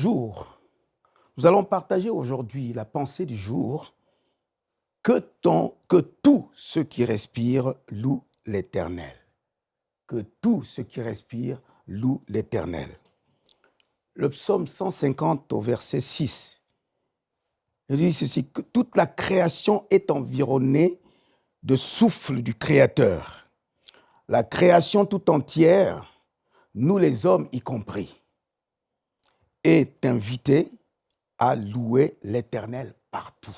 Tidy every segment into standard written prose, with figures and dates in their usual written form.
Bonjour, nous allons partager aujourd'hui la pensée du jour. Que tout ce qui respire loue l'Éternel. Que tout ce qui respire loue l'Éternel. Le psaume 150 au verset 6. Il dit ceci, que toute la création est environnée de souffle du Créateur. La création tout entière, nous les hommes y compris, est invitée à louer l'Éternel partout.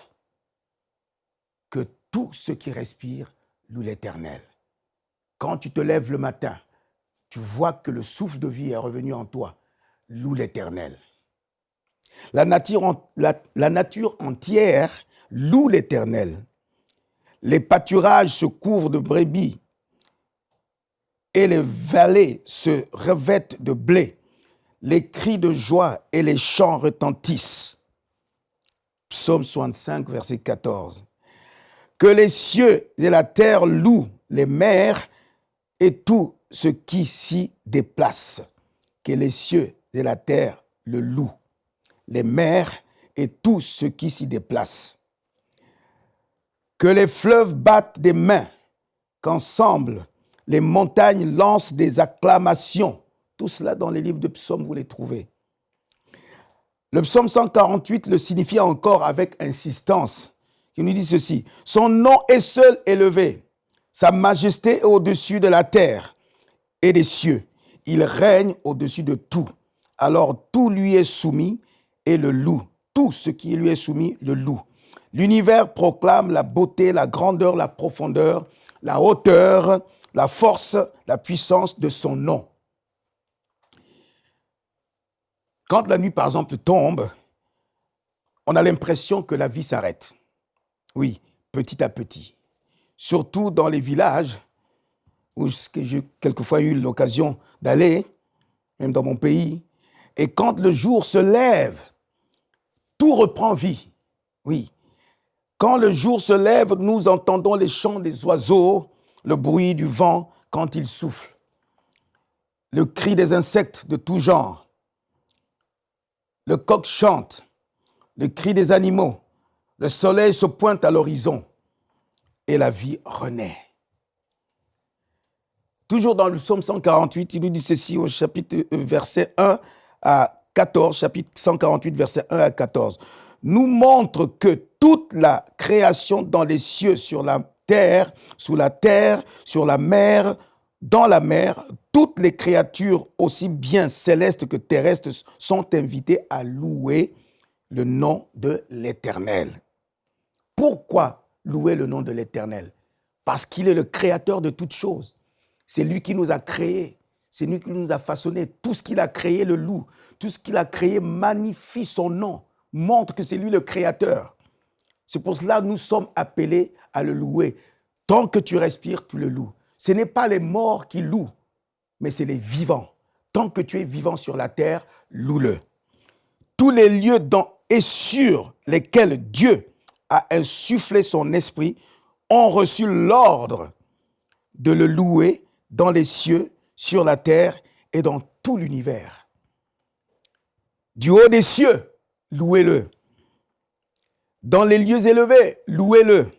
Que tout ce qui respire loue l'Éternel. Quand tu te lèves le matin, tu vois que le souffle de vie est revenu en toi. Loue l'Éternel. La nature entière loue l'Éternel. Les pâturages se couvrent de brebis et les vallées se revêtent de blé. Les cris de joie et les chants retentissent. Psaume 65, verset 14. Que les cieux et la terre louent les mers et tout ce qui s'y déplace. Que les cieux et la terre le louent. Les mers et tout ce qui s'y déplace. Que les fleuves battent des mains, qu'ensemble les montagnes lancent des acclamations. Tout cela dans les livres de psaumes, vous les trouvez. Le psaume 148 le signifie encore avec insistance. Il nous dit ceci, « Son nom est seul élevé, sa majesté est au-dessus de la terre et des cieux. Il règne au-dessus de tout. Alors tout lui est soumis et le loue. Tout ce qui lui est soumis le loue. L'univers proclame la beauté, la grandeur, la profondeur, la hauteur, la force, la puissance de son nom. » Quand la nuit, par exemple, tombe, on a l'impression que la vie s'arrête. Oui, petit à petit. Surtout dans les villages, où j'ai quelquefois eu l'occasion d'aller, même dans mon pays. Et quand le jour se lève, tout reprend vie. Oui. Quand le jour se lève, nous entendons les chants des oiseaux, le bruit du vent quand il souffle, le cri des insectes de tout genre. Le coq chante, le cri des animaux, le soleil se pointe à l'horizon et la vie renaît. Toujours dans le psaume 148, il nous dit ceci au chapitre verset 1 à 14, chapitre 148, verset 1 à 14. Nous montre que toute la création dans les cieux, sur la terre, sous la terre, sur la mer, dans la mer, toutes les créatures, aussi bien célestes que terrestres, sont invitées à louer le nom de l'Éternel. Pourquoi louer le nom de l'Éternel? Parce qu'il est le créateur de toutes choses. C'est lui qui nous a créés. C'est lui qui nous a façonnés. Tout ce qu'il a créé le loue. Tout ce qu'il a créé magnifie son nom, montre que c'est lui le créateur. C'est pour cela que nous sommes appelés à le louer. Tant que tu respires, tu le loues. Ce n'est pas les morts qui louent, mais c'est les vivants. Tant que tu es vivant sur la terre, loue-le. Tous les lieux dans et sur lesquels Dieu a insufflé son esprit ont reçu l'ordre de le louer dans les cieux, sur la terre et dans tout l'univers. Du haut des cieux, louez-le. Dans les lieux élevés, louez-le.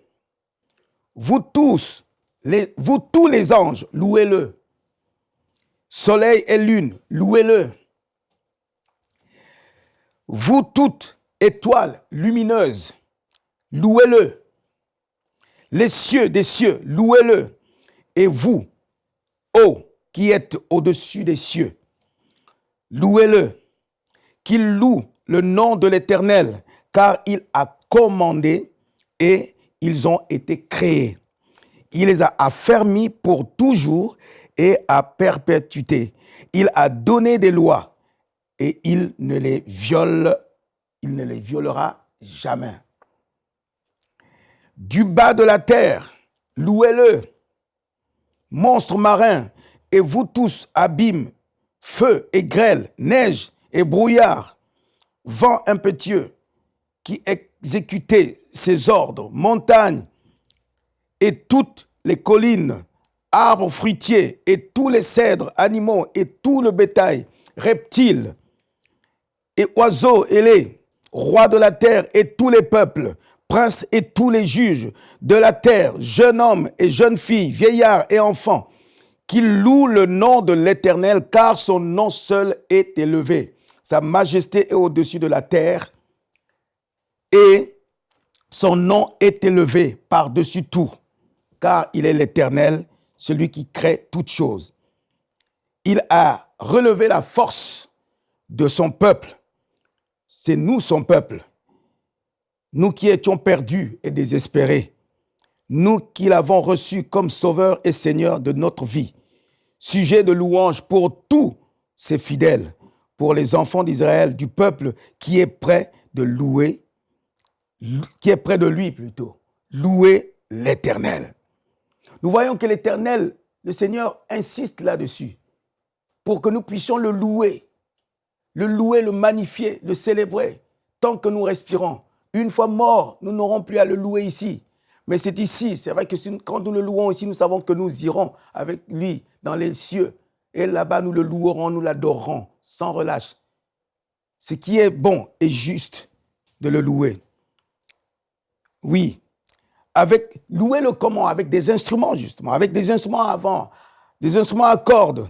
Vous tous les anges, louez-le. Soleil et lune, louez-le. Vous toutes étoiles lumineuses, louez-le. Les cieux des cieux, louez-le. Et vous, ô qui êtes au-dessus des cieux, louez-le. Qu'il loue le nom de l'Éternel, car il a commandé et ils ont été créés. Il les a affermis pour toujours et à perpétuité. Il a donné des lois et il ne les violera jamais. Du bas de la terre, louez-le. Monstres marins, et vous tous, abîmes, feu et grêle, neige et brouillard, vent impétueux, qui exécutez ses ordres, montagnes et toutes les collines, arbres fruitiers et tous les cèdres, animaux et tout le bétail, reptiles et oiseaux ailés, rois de la terre et tous les peuples, princes et tous les juges de la terre, jeunes hommes et jeunes filles, vieillards et enfants, qu'ils louent le nom de l'Éternel, car son nom seul est élevé. Sa majesté est au-dessus de la terre et son nom est élevé par-dessus tout, car il est l'Éternel, celui qui crée toutes choses. Il a relevé la force de son peuple. C'est nous, son peuple. Nous qui étions perdus et désespérés. Nous qui l'avons reçu comme sauveur et seigneur de notre vie. Sujet de louange pour tous ses fidèles, pour les enfants d'Israël, du peuple qui est près de louer, qui est près de lui plutôt. Louer l'Éternel. Nous voyons que l'Éternel, le Seigneur, insiste là-dessus pour que nous puissions le louer, le magnifier, le célébrer, tant que nous respirons. Une fois mort, nous n'aurons plus à le louer ici. Mais c'est ici, c'est vrai que quand nous le louons ici, nous savons que nous irons avec lui dans les cieux. Et là-bas, nous le louerons, nous l'adorerons, sans relâche. Ce qui est bon et juste de le louer. Oui, louer-le comment? Avec des instruments, justement, avec des instruments avant, des instruments à cordes,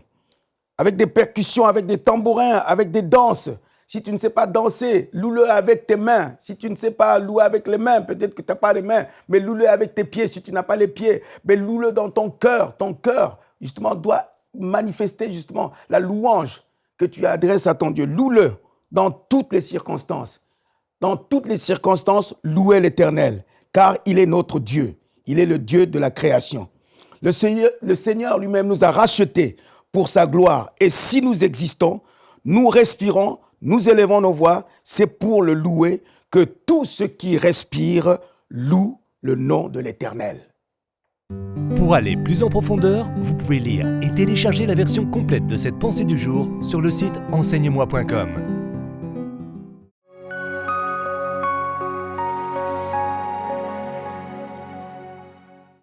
avec des percussions, avec des tambourins, avec des danses. Si tu ne sais pas danser, loue-le avec tes mains. Si tu ne sais pas louer avec les mains, peut-être que tu n'as pas les mains, mais loue-le avec tes pieds. Si tu n'as pas les pieds, mais loue-le dans ton cœur. Ton cœur, justement, doit manifester, justement, la louange que tu adresses à ton Dieu. Loue-le dans toutes les circonstances. Dans toutes les circonstances, louez l'Éternel, car il est notre Dieu. Il est le Dieu de la création. Le Seigneur lui-même nous a rachetés pour sa gloire. Et si nous existons, nous respirons, nous élevons nos voix, c'est pour le louer que tout ce qui respire loue le nom de l'Éternel. Pour aller plus en profondeur, vous pouvez lire et télécharger la version complète de cette pensée du jour sur le site enseigne-moi.com.